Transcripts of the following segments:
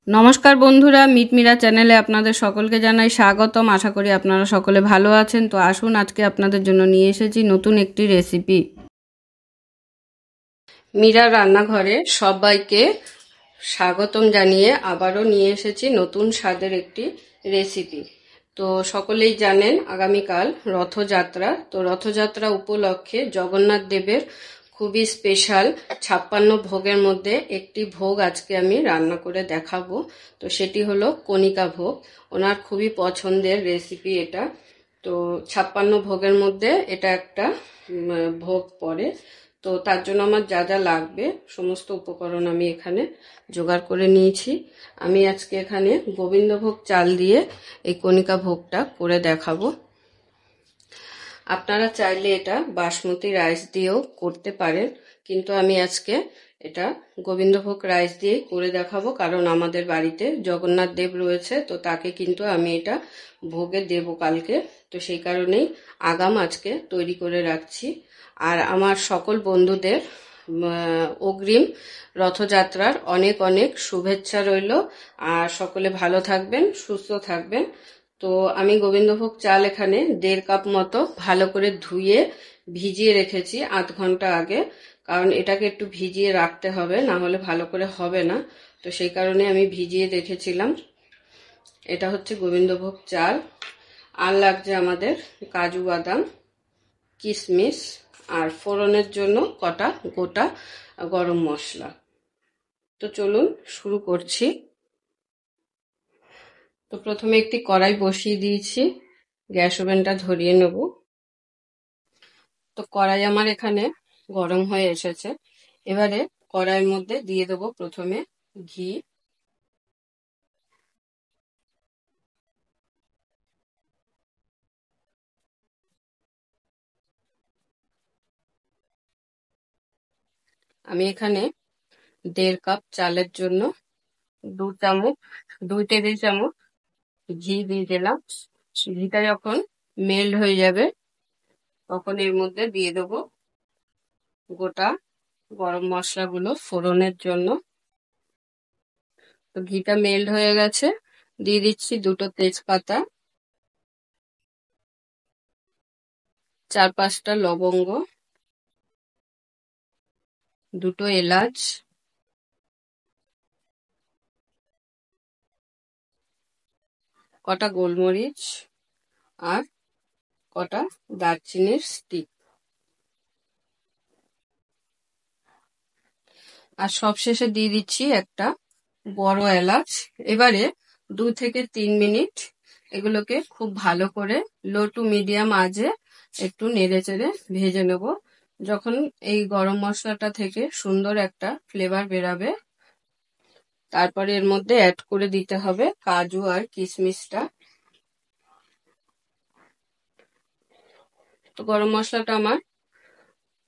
নমস্কার বন্ধুরা, মিটমিরা চ্যানেলে আপনাদের সকলকে জানাই স্বাগতম। আশা করি আপনারা সকলে ভালো আছেন। তো আসুন, আজকে আপনাদের জন্য নিয়ে এসেছি নতুন একটি রেসিপি। মীরা রান্নাঘরে সবাইকে স্বাগতম জানিয়ে আবারও নিয়ে এসেছি নতুন স্বাদের একটি রেসিপি। তো সকলেই জানেন আগামীকাল রথযাত্রা। তো রথযাত্রা উপলক্ষে জগন্নাথ দেবের খুবই স্পেশাল 56 ভোগের মধ্যে একটি ভোগ আজকে আমি রান্না করে দেখাবো। তো সেটি হলো কণিকা ভোগ। ওনার খুবই পছন্দের রেসিপি এটা। তো 56 ভোগের মধ্যে এটা একটা ভোগ পড়ে। তো তার জন্য আমার যা যা লাগবে সমস্ত উপকরণ আমি এখানে জোগাড় করে নিয়েছি। আমি আজকে এখানে গোবিন্দভোগ চাল দিয়ে এই কণিকা ভোগটা করে দেখাবো। আপনারা চাইলে এটা বাসমতি রাইস দিয়েও করতে পারেন, কিন্তু আমি আজকে এটা গোবিন্দভোগ রাইস দিয়েই করে দেখাবো, কারণ আমাদের বাড়িতে জগন্নাথ দেব রয়েছে। তো তাকে কিন্তু আমি এটা ভোগে দেবো কালকে। তো সেই কারণেই আগাম আজকে তৈরি করে রাখছি। আর আমার সকল বন্ধুদের অগ্রিম রথযাত্রার অনেক অনেক শুভেচ্ছা রইল। আর সকলে ভালো থাকবেন, সুস্থ থাকবেন। তো আমি গোবিন্দভোগ চাল এখানে 1.5 কাপ মতো ভালো করে ধুয়ে ভিজিয়ে রেখেছি আধ ঘন্টা আগে, কারণ এটাকে একটু ভিজিয়ে রাখতে হবে, না হলে ভালো করে হবে না। তো সেই কারণে আমি ভিজিয়ে রেখেছিলাম। এটা হচ্ছে গোবিন্দভোগ চাল। আর লাগছে আমাদের কাজু বাদাম, কিশমিশ, আর ফোড়নের জন্য কটা গোটা গরম মশলা। তো চলুন শুরু করছি। তো প্রথমে একটি কড়াই বসিয়ে দিয়েছি, গ্যাস ওভেনটা ধরিয়ে নেব। তো কড়াই আমার এখানে গরম হয়ে এসেছে। এবারে কড়াইয়ের মধ্যে দিয়ে দেবো প্রথমে ঘি। আমি এখানে 1.5 কাপ চালের জন্য 2 টেবিল চামচ ঘি দিয়ে দিলাম। ঘিটা যখন মেল্ট হয়ে যাবে তখন এর মধ্যে দিয়ে দেবো গোটা গরম মশলাগুলো ফোড়নের জন্য। তো ঘিটা মেল্ট হয়ে গেছে, দিয়ে দিচ্ছি 2টো তেজপাতা, 4-5টা লবঙ্গ, 2টো এলাচ, কটা গোলমরিচ, আর কটা দারচিনির স্টিক। আর সবশেষে দিয়ে দিচ্ছি একটা বড় এলাচ। এবারে 2 থেকে 3 মিনিট এগুলোকে খুব ভালো করে লো টু মিডিয়াম আঁচে একটু নেড়ে চেড়ে ভেজে নেব। যখন এই গরম মশলাটা থেকে সুন্দর একটা ফ্লেভার বেরাবে, তারপরে এর মধ্যে অ্যাড করে দিতে হবে কাজু আর কিশমিশটা। তো গরম মশলাটা আমার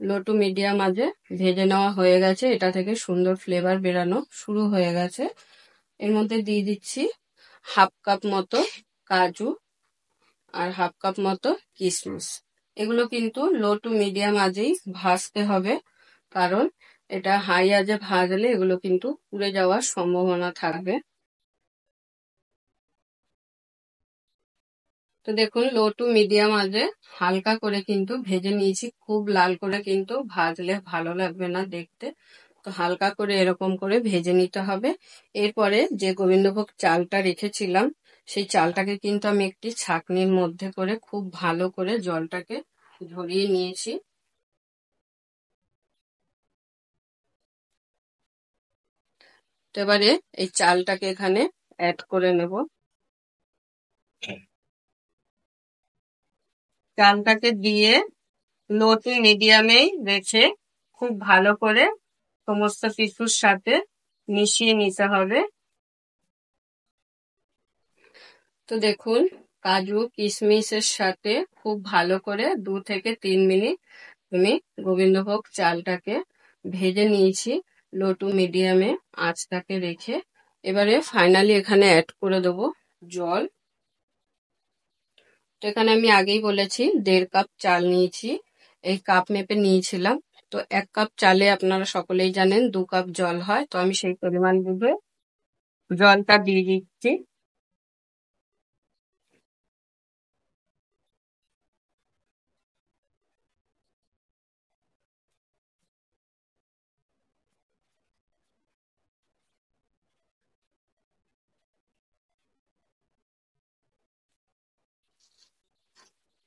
লো টু মিডিয়াম আঁচে ভেজে নেওয়া হয়ে গেছে, এটা থেকে সুন্দর ফ্লেভার বেরানো শুরু হয়ে গেছে। এর মধ্যে দিয়ে দিচ্ছি 1/2 কাপ মতো কাজু আর 1/2 কাপ মতো কিশমিশ। এগুলো কিন্তু লো টু মিডিয়াম আঁচেই ভাজতে হবে, কারণ এটা হাই আঁচে ভাজলে এগুলো কিন্তু পুড়ে যাওয়ার সম্ভাবনা থাকবে। তো দেখুন, লো টু মিডিয়াম আঁচে হালকা করে কিন্তু ভেজে নিয়েছি। খুব লাল করে কিন্তু ভাজলে ভালো লাগবে না দেখতে। তো হালকা করে এরকম করে ভেজে নিতে হবে। এরপরে যে গোবিন্দভোগ চালটা রেখেছিলাম সেই চালটাকে কিন্তু আমি একটি ছাঁকনির মধ্যে করে খুব ভালো করে জলটাকে ঝরিয়ে নিয়েছি। তো এবারে এই চালটাকে এখানে অ্যাড করে নেব। চালটাকে দিয়ে লো টু মিডিয়ামেই রেখে খুব ভালো করে সমস্ত কিছুর সাথে মিশিয়ে নিতে হবে। তো দেখুন, কাজু কিশমিশের সাথে খুব ভালো করে 2 থেকে 3 মিনিট আমি গোবিন্দভোগ চালটাকে ভেজে নিয়েছি লো টু মিডিয়ামে আঁচটাকে রেখে। এবারে ফাইনালি এখানে অ্যাড করে দেবো জল। তো এখানে আমি আগেই বলেছি 1.5 কাপ চাল নিয়েছি, এই কাপ মেপে নিয়েছিলাম। তো 1 কাপ চালে আপনারা সকলেই জানেন 2 কাপ জল হয়, তো আমি সেই পরিমাণ বুঝে জলটা দিয়ে দিচ্ছি।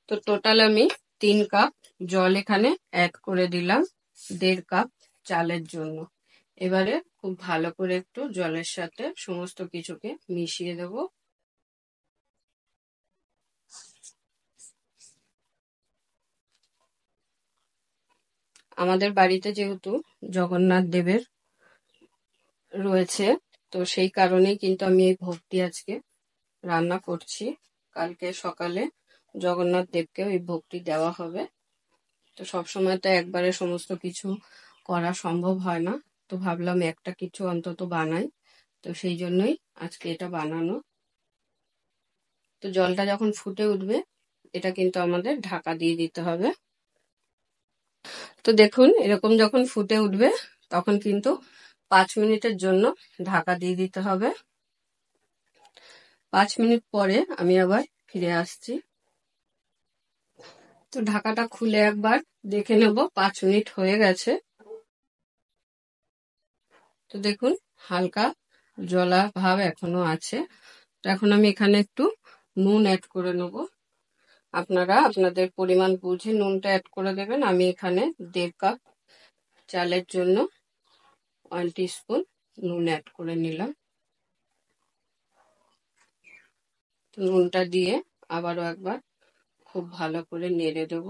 তো টোটাল আমি 3 কাপ জল এখানে অ্যাড করে দিলাম 1.5 কাপ চালের জন্য। এবারে খুব ভালো করে একটু জলের সাথে সমস্ত কিছুকে মিশিয়ে দেব। আমাদের বাড়িতে যেহেতু জগন্নাথ দেবের রয়েছে, তো সেই কারণেই কিন্তু আমি এই ভোগটি আজকে রান্না করছি। কালকে সকালে জগন্নাথ দেবকে এই ভোগটি দেওয়া হবে। তো সবসময় তো একবারে সমস্ত কিছু করা সম্ভব হয় না, তো ভাবলাম একটা কিছু অন্তত বানাই, তো সেই জন্যই আজকে এটা বানানো। তো জলটা যখন ফুটে উঠবে, এটা কিন্তু আমাদের ঢাকা দিয়ে দিতে হবে। তো দেখুন এরকম যখন ফুটে উঠবে তখন কিন্তু 5 মিনিটের জন্য ঢাকা দিয়ে দিতে হবে। 5 মিনিট পরে আমি আবার ফিরে আসছি। তো ঢাকাটা খুলে একবার দেখে নেব 5 মিনিট হয়ে গেছে। তো দেখুন হালকা জলা ভাব এখনো আছে। তো এখন আমি এখানে একটু নুন অ্যাড করে নেব। আপনারা আপনাদের পরিমাণ বুঝে নুনটা অ্যাড করে দেবেন। আমি এখানে 1.5 কাপ চালের জন্য 1 টিস্পুন নুন অ্যাড করে নিলাম। তো নুনটা দিয়ে আবারও একবার খুব ভালো করে নেড়ে দেব।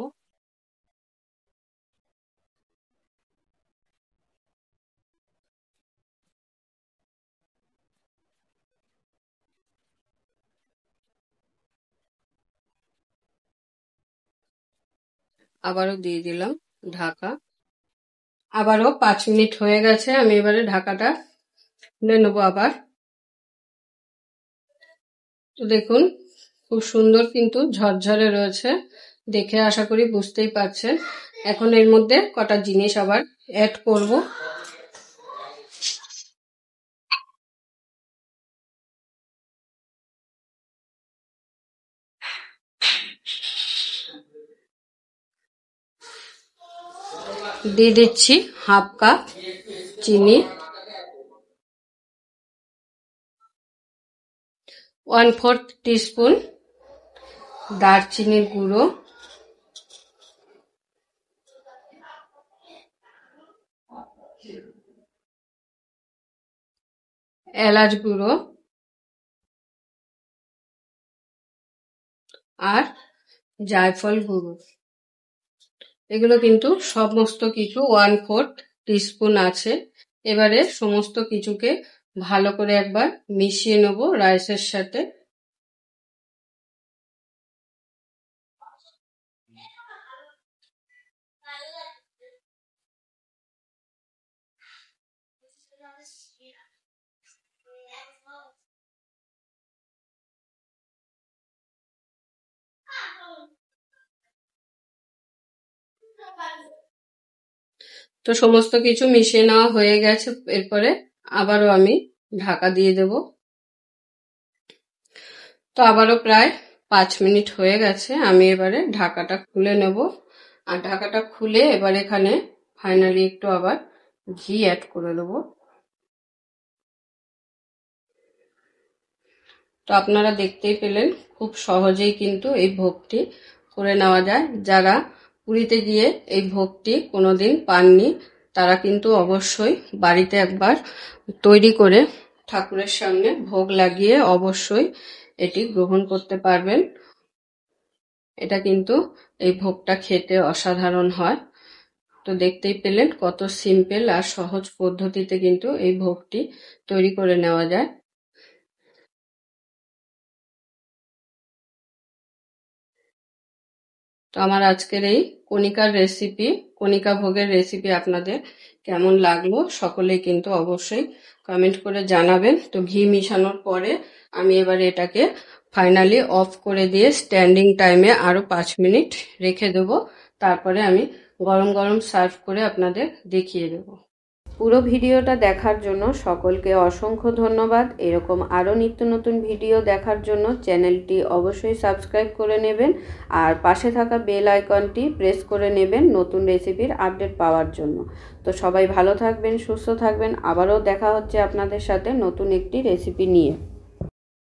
আবারও দিয়ে দিলাম ঢাকা। আবারও 5 মিনিট হয়ে গেছে। আমি এবারে ঢাকাটা খুলে নেবো আবার। তো দেখুন খুব সুন্দর কিন্তু ঝরঝরে রয়েছে, দেখে আশা করি বুঝতেই পারছেন। এখন এর মধ্যে কটা জিনিস আবার অ্যাড করব। দিয়ে দিচ্ছি 1/2 কাপ চিনি, 1/4 টিস্পুন দারচিনির গুঁড়ো, এলাচ গুঁড়ো আর জায়ফল গুঁড়ো। এগুলো কিন্তু সমস্ত কিছু 1/4 টিস্পুন আছে। এবারে সমস্ত কিছুকে ভালো করে একবার মিশিয়ে নেব রাইসের সাথে। তো সমস্ত কিছু মিশিয়ে নেওয়া হয়ে গেছে। এরপরে আবারও আমি ঢাকা দিয়ে দেব। তো আবারও প্রায় 5 মিনিট হয়ে গেছে। আমি এবারে ঢাকাটা খুলে নেব। আর ঢাকাটা খুলে এবার এখানে ফাইনালি একটু আবার ঘি অ্যাড করে দেবো। তো আপনারা দেখতেই পেলেন খুব সহজেই কিন্তু এই ভোগটি করে নেওয়া যায়। যারা পুরীতে গিয়ে এই ভোগটি কোনোদিন পাননি তারা কিন্তু অবশ্যই বাড়িতে একবার তৈরি করে ঠাকুরের সামনে ভোগ লাগিয়ে অবশ্যই এটি গ্রহণ করতে পারবেন। এটা কিন্তু এই ভোগটা খেতে অসাধারণ হয়। তো দেখতেই পেলেন কত সিম্পল আর সহজ পদ্ধতিতে কিন্তু এই ভোগটি তৈরি করে নেওয়া যায়। তো আমার আজকের এই কণিকা ভোগের রেসিপি আপনাদের কেমন লাগলো সকলেই কিন্তু অবশ্যই কমেন্ট করে জানাবেন। তো ঘি মিশানোর পরে আমি এবারে এটাকে ফাইনালি অফ করে দিয়ে স্ট্যান্ডিং টাইমে আরো 5 মিনিট রেখে দেবো। তারপরে আমি গরম গরম সার্ভ করে আপনাদের দেখিয়ে দেবো। পুরো ভিডিওটা দেখার জন্য সকলকে অসংখ্য ধন্যবাদ। এরকম আরও নিত্য নতুন ভিডিও দেখার জন্য চ্যানেলটি অবশ্যই সাবস্ক্রাইব করে নেবেন আর পাশে থাকা বেল আইকনটি প্রেস করে নেবেন নতুন রেসিপির আপডেট পাওয়ার জন্য। তো সবাই ভালো থাকবেন, সুস্থ থাকবেন। আবারও দেখা হচ্ছে আপনাদের সাথে নতুন একটি রেসিপি নিয়ে।